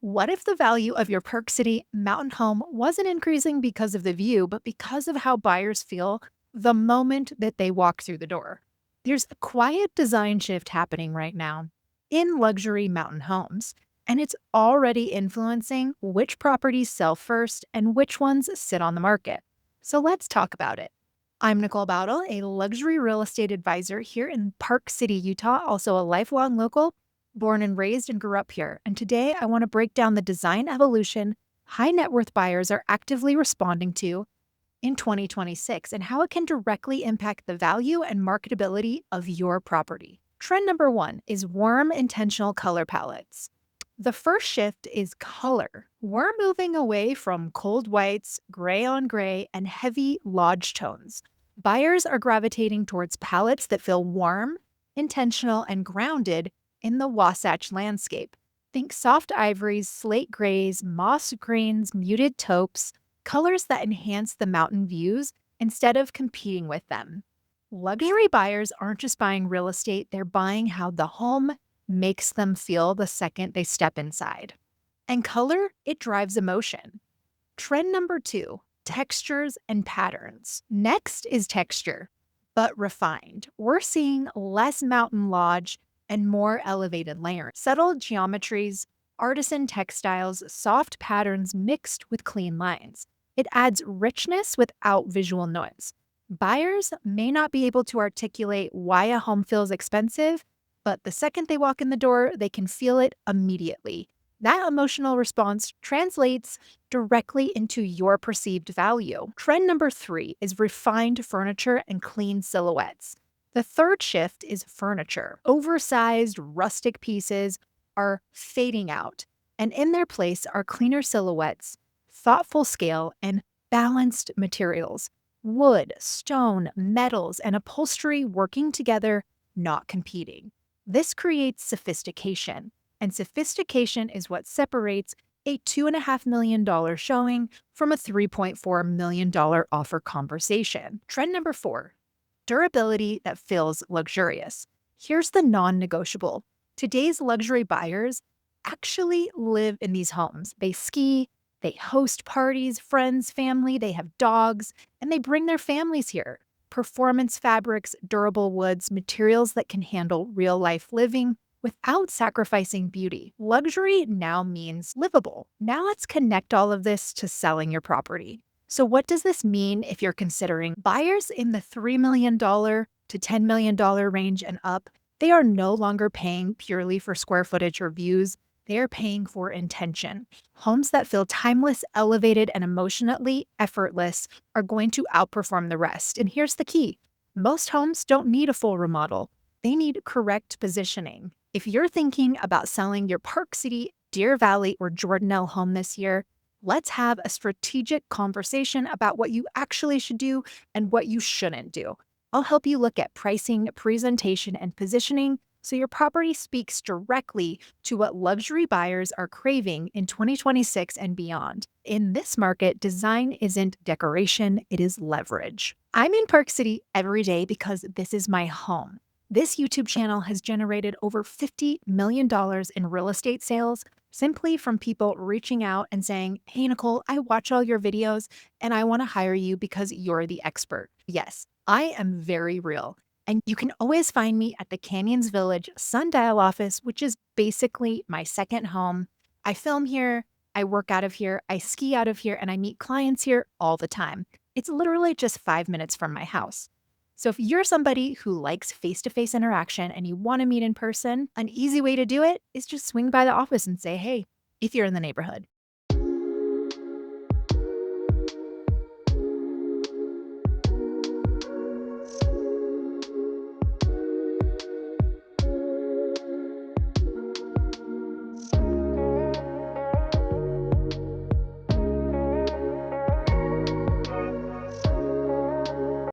What if the value of your Park City mountain home wasn't increasing because of the view, but because of how buyers feel the moment that they walk through the door? There's a quiet design shift happening right now in luxury mountain homes, and it's already influencing which properties sell first and which ones sit on the market. So let's talk about it. I'm Nicole Bowdle, a luxury real estate advisor here in Park City, Utah, also a lifelong local, born and raised and grew up here. And today I want to break down the design evolution high net worth buyers are actively responding to in 2026 and how it can directly impact the value and marketability of your property. Trend number one is warm, intentional color palettes. The first shift is color. We're moving away from cold whites, gray on gray, and heavy lodge tones. Buyers are gravitating towards palettes that feel warm, intentional, and grounded in the Wasatch landscape. Think soft ivories, slate grays, moss greens, muted taupes, colors that enhance the mountain views instead of competing with them. Luxury buyers aren't just buying real estate, they're buying how the home makes them feel the second they step inside. And color, it drives emotion. Trend number two, textures and patterns. Next is texture, but refined. We're seeing less mountain lodge and more elevated layers. Subtle geometries, artisan textiles, soft patterns mixed with clean lines. It adds richness without visual noise. Buyers may not be able to articulate why a home feels expensive, but the second they walk in the door, they can feel it immediately. That emotional response translates directly into your perceived value. Trend number three is refined furniture and clean silhouettes. The third shift is furniture. Oversized, rustic pieces are fading out, and in their place are cleaner silhouettes, thoughtful scale, and balanced materials. Wood, stone, metals, and upholstery working together, not competing. This creates sophistication, and sophistication is what separates a $2.5 million showing from a $3.4 million offer conversation. Trend number four, durability that feels luxurious. Here's the non negotiable. Today's luxury buyers actually live in these homes. They ski, they host parties, friends, family, they have dogs, and they bring their families here. Performance fabrics, durable woods, materials that can handle real life living without sacrificing beauty. Luxury now means livable. Now let's connect all of this to selling your property. So, what does this mean if you're considering buyers in the $3 million to $10 million range and up? They are no longer paying purely for square footage or views. They are paying for intention. Homes that feel timeless, elevated, and emotionally effortless are going to outperform the rest. And here's the key, most homes don't need a full remodel, they need correct positioning. If you're thinking about selling your Park City, Deer Valley, or Jordanelle home this year, let's have a strategic conversation about what you actually should do and what you shouldn't do. I'll help you look at pricing, presentation, and positioning so your property speaks directly to what luxury buyers are craving in 2026 and beyond. In this market, design isn't decoration, it is leverage. I'm in Park City every day because this is my home. This YouTube channel has generated over $50 million in real estate sales simply from people reaching out and saying, "Hey, Nicole, I watch all your videos and I want to hire you because you're the expert." Yes, I am very real. And you can always find me at the Canyons Village Sundial office, which is basically my second home. I film here, I work out of here, I ski out of here, and I meet clients here all the time. It's literally just 5 minutes from my house. So if you're somebody who likes face-to-face interaction and you want to meet in person, an easy way to do it is just swing by the office and say, "Hey," if you're in the neighborhood.